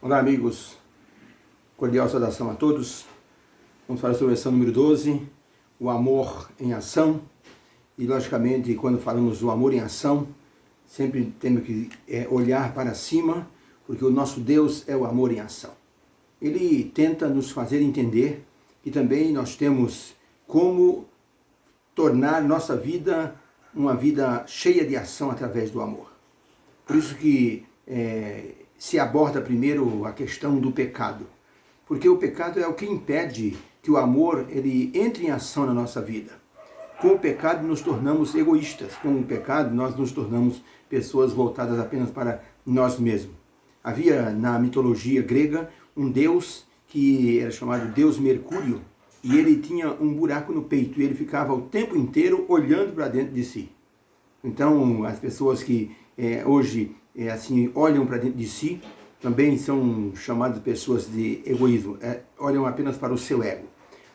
Olá, amigos. Cordial saudação a todos. Vamos falar sobre a lição número 12, o amor em ação. E, logicamente, quando falamos do amor em ação, sempre temos que olhar para cima, porque o nosso Deus é o amor em ação. Ele tenta nos fazer entender que também nós temos como tornar nossa vida uma vida cheia de ação através do amor. Por isso que se aborda primeiro a questão do pecado, porque o pecado é o que impede que o amor ele entre em ação na nossa vida. Com o pecado nos tornamos egoístas, com o pecado nós nos tornamos pessoas voltadas apenas para nós mesmos. Havia na mitologia grega um deus que era chamado Deus Mercúrio, e ele tinha um buraco no peito, e ele ficava o tempo inteiro olhando para dentro de si. Então, as pessoas que hoje assim olham para dentro de si, também são chamadas pessoas de egoísmo, olham apenas para o seu ego.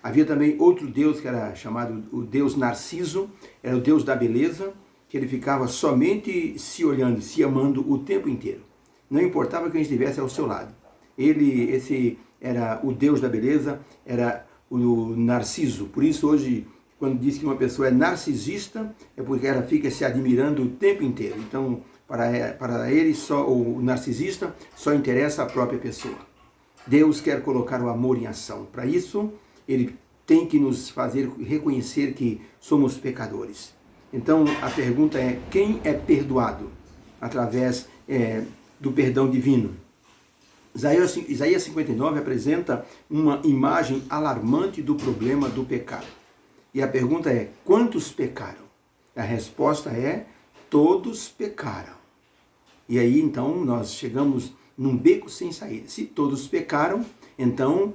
Havia também outro deus que era chamado o deus Narciso, era o deus da beleza, que ele ficava somente se olhando, se amando o tempo inteiro. Não importava quem estivesse ao seu lado. Esse era o deus da beleza, era o Narciso. Por isso hoje, quando diz que uma pessoa é narcisista, é porque ela fica se admirando o tempo inteiro. Então, para ele, o narcisista só interessa a própria pessoa. Deus quer colocar o amor em ação. Para isso, ele tem que nos fazer reconhecer que somos pecadores. Então, a pergunta é, quem é perdoado através do perdão divino? Isaías 59 apresenta uma imagem alarmante do problema do pecado. E a pergunta é, quantos pecaram? A resposta é, todos pecaram. E aí, então, nós chegamos num beco sem saída. Se todos pecaram, então,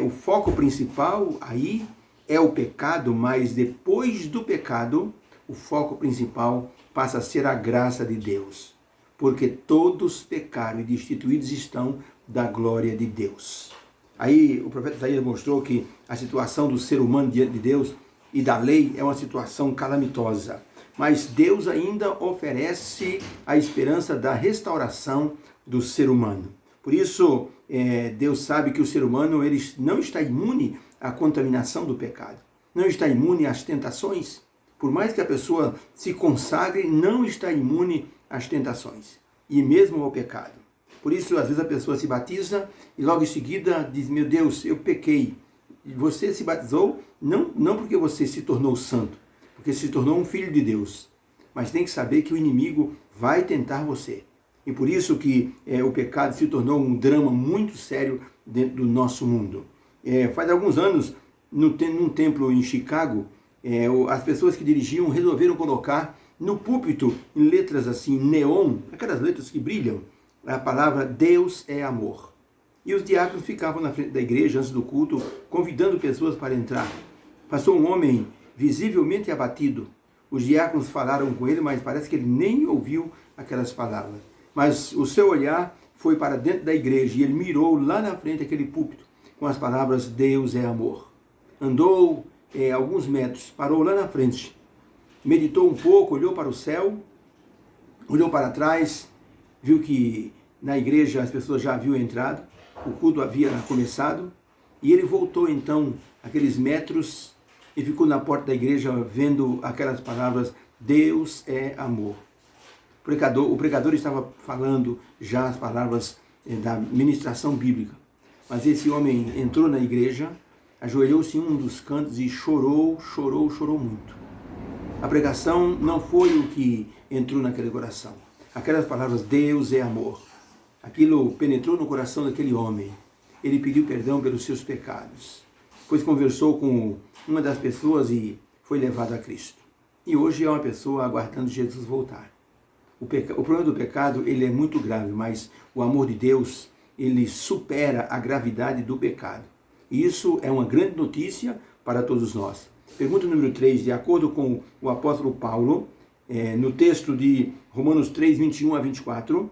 o foco principal aí é o pecado, mas depois do pecado, o foco principal passa a ser a graça de Deus. Porque todos pecaram e destituídos estão da glória de Deus. Aí o profeta Isaías mostrou que a situação do ser humano diante de Deus e da lei é uma situação calamitosa. Mas Deus ainda oferece a esperança da restauração do ser humano. Por isso, Deus sabe que o ser humano ele não está imune à contaminação do pecado. Não está imune às tentações. Por mais que a pessoa se consagre, não está imune às tentações. E mesmo ao pecado. Por isso, às vezes a pessoa se batiza e logo em seguida diz, meu Deus, eu pequei. E você se batizou não porque você se tornou santo, porque se tornou um filho de Deus. Mas tem que saber que o inimigo vai tentar você. E por isso que o pecado se tornou um drama muito sério dentro do nosso mundo. Faz alguns anos, num templo em Chicago, as pessoas que dirigiam resolveram colocar no púlpito, em letras assim, neon, aquelas letras que brilham, a palavra Deus é amor. E os diáconos ficavam na frente da igreja antes do culto, convidando pessoas para entrar. Passou um homem visivelmente abatido. Os diáconos falaram com ele, mas parece que ele nem ouviu aquelas palavras. Mas o seu olhar foi para dentro da igreja e ele mirou lá na frente aquele púlpito com as palavras Deus é amor. Andou alguns metros, parou lá na frente, meditou um pouco, olhou para o céu, olhou para trás, viu que na igreja as pessoas já haviam entrado, o culto havia começado, e ele voltou então aqueles metros e ficou na porta da igreja vendo aquelas palavras, Deus é amor. O pregador estava falando já as palavras da ministração bíblica, mas esse homem entrou na igreja, ajoelhou-se em um dos cantos e chorou muito. A pregação não foi o que entrou naquele coração. Aquelas palavras, Deus é amor. Aquilo penetrou no coração daquele homem. Ele pediu perdão pelos seus pecados. Depois conversou com uma das pessoas e foi levado a Cristo. E hoje é uma pessoa aguardando Jesus voltar. O problema do pecado, ele é muito grave, mas o amor de Deus, ele supera a gravidade do pecado. E isso é uma grande notícia para todos nós. Pergunta número 3, de acordo com o apóstolo Paulo, no texto de Romanos 3, 21 a 24,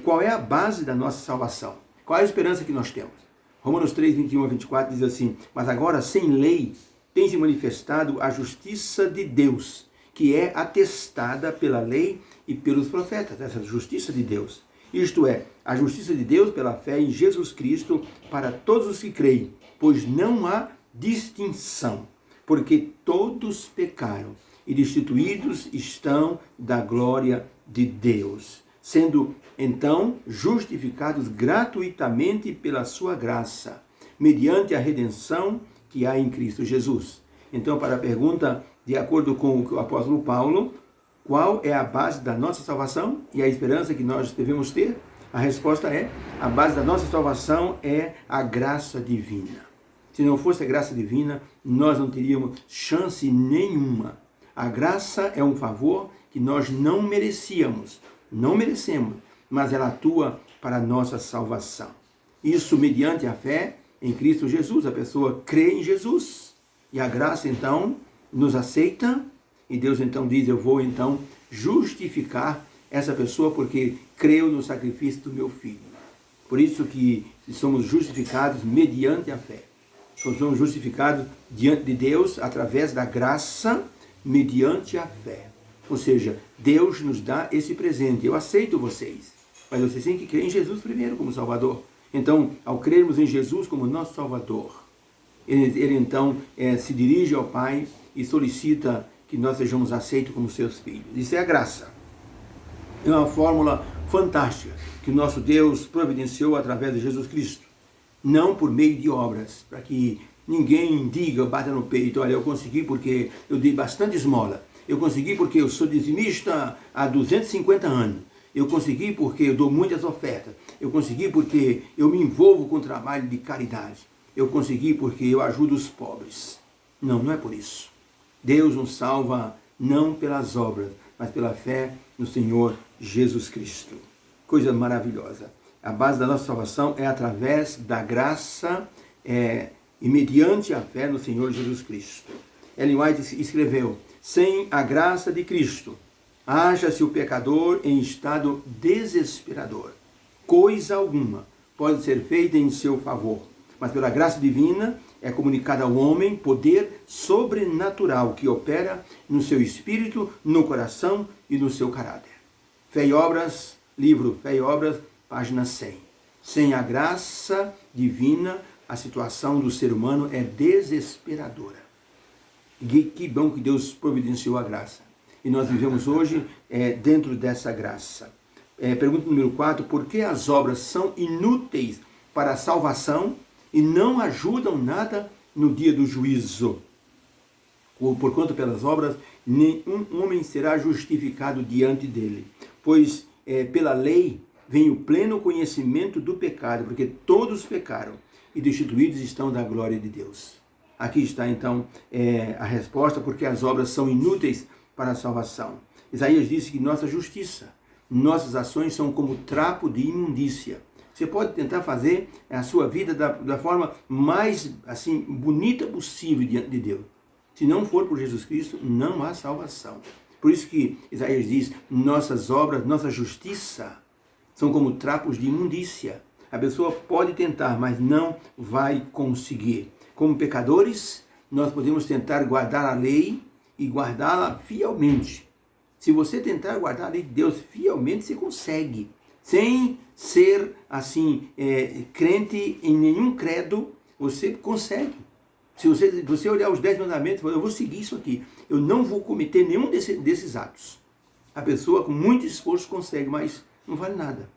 qual é a base da nossa salvação? Qual é a esperança que nós temos? Romanos 3, 21 a 24 diz assim, mas agora sem lei tem se manifestado a justiça de Deus, que é atestada pela lei e pelos profetas, essa justiça de Deus. isto é, a justiça de Deus pela fé em Jesus Cristo para todos os que creem, pois não há distinção, porque todos pecaram e destituídos estão da glória de Deus, sendo então justificados gratuitamente pela sua graça, mediante a redenção que há em Cristo Jesus. Então, para a pergunta, de acordo com o apóstolo Paulo, qual é a base da nossa salvação e a esperança que nós devemos ter? A resposta é, a base da nossa salvação é a graça divina. Se não fosse a graça divina, nós não teríamos chance nenhuma. A graça é um favor que nós não merecíamos, não merecemos, mas ela atua para a nossa salvação. Isso mediante a fé em Cristo Jesus. A pessoa crê em Jesus e a graça então nos aceita e Deus então diz, eu vou então justificar essa pessoa porque creu no sacrifício do meu filho. Por isso que somos justificados mediante a fé. Somos justificados diante de Deus através da graça mediante a fé. Ou seja, Deus nos dá esse presente. Eu aceito vocês, mas vocês têm que crer em Jesus primeiro como Salvador. Então, ao crermos em Jesus como nosso Salvador, ele então se dirige ao Pai e solicita que nós sejamos aceitos como seus filhos. Isso é a graça. É uma fórmula fantástica que o nosso Deus providenciou através de Jesus Cristo. Não por meio de obras, para que ninguém diga, bata no peito, olha, eu consegui porque eu dei bastante esmola. Eu consegui porque eu sou dizimista há 250 anos. Eu consegui porque eu dou muitas ofertas. Eu consegui porque eu me envolvo com o trabalho de caridade. Eu consegui porque eu ajudo os pobres. Não, não é por isso. Deus nos salva não pelas obras, mas pela fé no Senhor Jesus Cristo. Coisa maravilhosa. A base da nossa salvação é através da graça e mediante a fé no Senhor Jesus Cristo. Ellen White escreveu, sem a graça de Cristo, acha-se o pecador em estado desesperador. Coisa alguma pode ser feita em seu favor, mas pela graça divina é comunicado ao homem poder sobrenatural que opera no seu espírito, no coração e no seu caráter. Fé e Obras, livro Fé e Obras, página 100. Sem a graça divina, a situação do ser humano é desesperadora. E que bom que Deus providenciou a graça. E nós vivemos hoje dentro dessa graça. Pergunta número 4, por que as obras são inúteis para a salvação e não ajudam nada no dia do juízo? Porquanto pelas obras nenhum homem será justificado diante dele, pois pela lei vem o pleno conhecimento do pecado, porque todos pecaram e destituídos estão da glória de Deus. Aqui está então a resposta, porque as obras são inúteis para a salvação. Isaías disse que nossa justiça, nossas ações são como trapo de imundícia. Você pode tentar fazer a sua vida da forma mais assim bonita possível diante de Deus. Se não for por Jesus Cristo, não há salvação. Por isso que Isaías diz, nossas obras, nossa justiça são como trapos de imundícia. A pessoa pode tentar, mas não vai conseguir. Como pecadores, nós podemos tentar guardar a lei e guardá-la fielmente. Se você tentar guardar a lei de Deus fielmente, você consegue. Sem ser, assim, crente em nenhum credo, você consegue. Se você olhar os 10 mandamentos, eu vou seguir isso aqui. Eu não vou cometer nenhum desses atos. A pessoa com muito esforço consegue, mas não vale nada.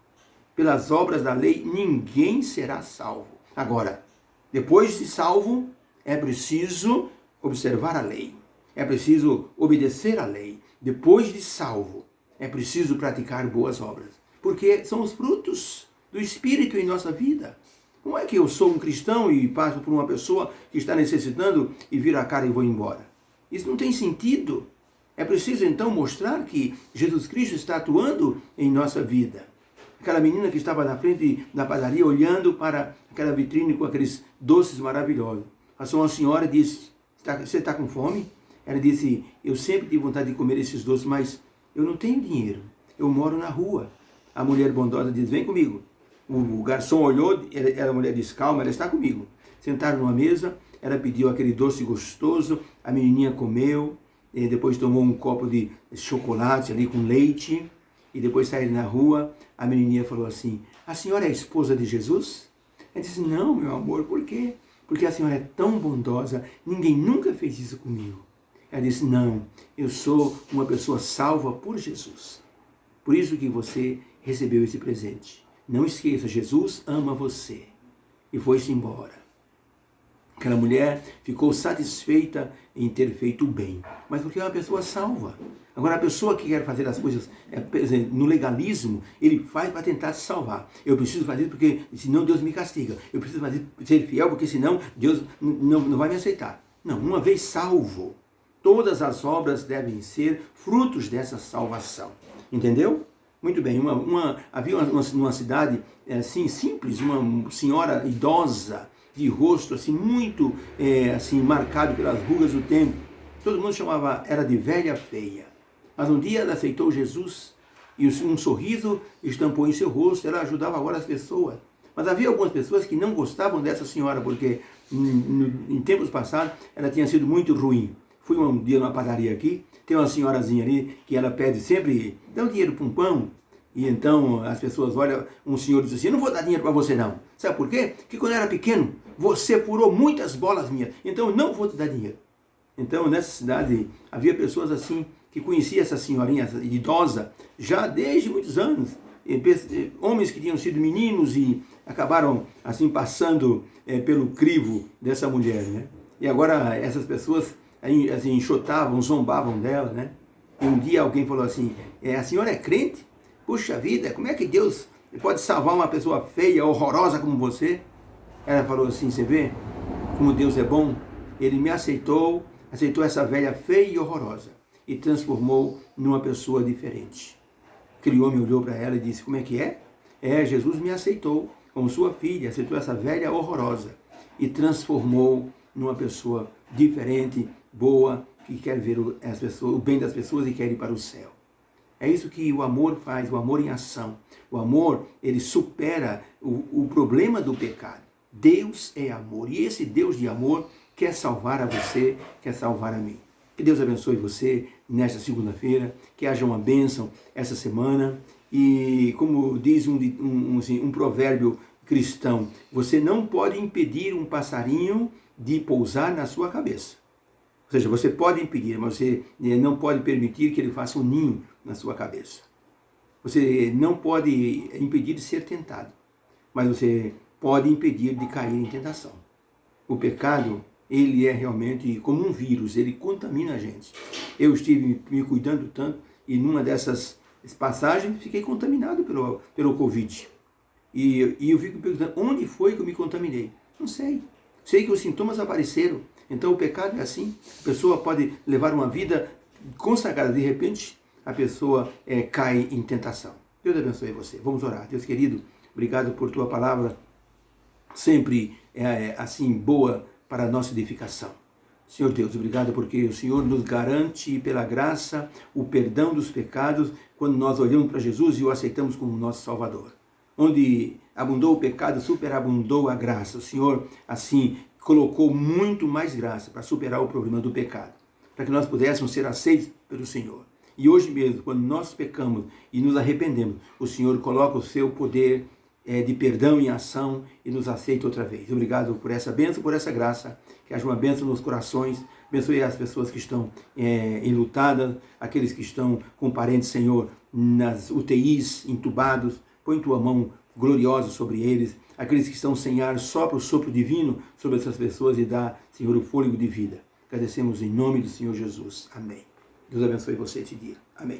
Pelas obras da lei, ninguém será salvo. Agora, depois de salvo, é preciso observar a lei. É preciso obedecer à lei. Depois de salvo, é preciso praticar boas obras. Porque são os frutos do Espírito em nossa vida. Como é que eu sou um cristão e passo por uma pessoa que está necessitando e viro a cara e vou embora? Isso não tem sentido. É preciso então mostrar que Jesus Cristo está atuando em nossa vida. Aquela menina que estava na frente da padaria olhando para aquela vitrine com aqueles doces maravilhosos. Passou uma senhora e disse, você está com fome? Ela disse, eu sempre tive vontade de comer esses doces, mas eu não tenho dinheiro. Eu moro na rua. A mulher bondosa diz, vem comigo. O garçom olhou, a mulher disse, calma, ela está comigo. Sentaram numa mesa, ela pediu aquele doce gostoso, a menininha comeu, depois tomou um copo de chocolate ali com leite, e depois saíram na rua, a menininha falou assim, a senhora é a esposa de Jesus? Ela disse, não, meu amor, por quê? Porque a senhora é tão bondosa, ninguém nunca fez isso comigo. Ela disse, não, eu sou uma pessoa salva por Jesus. Por isso que você recebeu esse presente. Não esqueça, Jesus ama você. E foi-se embora. Aquela mulher ficou satisfeita em ter feito o bem, mas porque é uma pessoa salva. Agora, a pessoa que quer fazer as coisas no legalismo, ele faz para tentar se salvar. Eu preciso fazer porque senão Deus me castiga. Eu preciso ser fiel porque senão Deus não vai me aceitar. Não, uma vez salvo, todas as obras devem ser frutos dessa salvação. Entendeu? Muito bem, havia uma cidade assim, simples, uma senhora idosa, de rosto assim, muito assim, marcado pelas rugas do tempo. Todo mundo chamava ela de velha feia. Mas um dia ela aceitou Jesus e um sorriso estampou em seu rosto, ela ajudava agora as pessoas. Mas havia algumas pessoas que não gostavam dessa senhora, porque em tempos passados ela tinha sido muito ruim. Fui um dia numa padaria aqui, tem uma senhorazinha ali que ela pede sempre, dá um dinheiro para um pão. E então as pessoas olham, um senhor diz assim, eu não vou dar dinheiro para você não. Sabe por quê? Porque quando eu era pequeno, você furou muitas bolas minhas, então eu não vou te dar dinheiro. Então nessa cidade havia pessoas assim, que conheciam essa senhorinha idosa, já desde muitos anos. Homens que tinham sido meninos e acabaram assim passando pelo crivo dessa mulher, né? E agora essas pessoas assim, enxotavam, zombavam dela, né? E um dia alguém falou assim, a senhora é crente? Puxa vida, como é que Deus pode salvar uma pessoa feia, horrorosa como você? Ela falou assim, você vê como Deus é bom? Ele me aceitou essa velha feia e horrorosa e transformou numa pessoa diferente. Aquele homem olhou para ela e disse, como é que é? Jesus me aceitou como sua filha, aceitou essa velha horrorosa e transformou numa pessoa diferente, boa, que quer ver o bem das pessoas e quer ir para o céu. É isso que o amor faz, o amor em ação. O amor, ele supera o problema do pecado. Deus é amor e esse Deus de amor quer salvar a você, quer salvar a mim. Que Deus abençoe você nesta segunda-feira, que haja uma bênção essa semana. E como diz um provérbio cristão, você não pode impedir um passarinho de pousar na sua cabeça. Ou seja, você pode impedir, mas você não pode permitir que ele faça um ninho na sua cabeça. Você não pode impedir de ser tentado, mas você pode impedir de cair em tentação. O pecado, ele é realmente como um vírus, ele contamina a gente. Eu estive me cuidando tanto e numa dessas passagens fiquei contaminado pelo Covid. E eu fico perguntando, onde foi que eu me contaminei? Não sei. Sei que os sintomas apareceram. Então o pecado é assim. A pessoa pode levar uma vida consagrada, de repente a pessoa cai em tentação. Deus abençoe você. Vamos orar. Deus querido, obrigado por tua palavra, sempre assim boa para a nossa edificação. Senhor Deus, obrigado porque o Senhor nos garante pela graça o perdão dos pecados quando nós olhamos para Jesus e o aceitamos como nosso Salvador. Onde abundou o pecado, superabundou a graça. O Senhor, assim, colocou muito mais graça para superar o problema do pecado, para que nós pudéssemos ser aceitos pelo Senhor. E hoje mesmo, quando nós pecamos e nos arrependemos, o Senhor coloca o seu poder de perdão em ação e nos aceita outra vez. Obrigado por essa bênção, por essa graça, que haja uma bênção nos corações. Abençoe as pessoas que estão enlutadas, aqueles que estão com parentes, Senhor, nas UTIs, entubados. Põe tua mão gloriosa sobre eles. Aqueles que estão sem ar, sopra o sopro divino sobre essas pessoas e dá, Senhor, o fôlego de vida. Agradecemos em nome do Senhor Jesus. Amém. Deus abençoe você esse dia. Amém.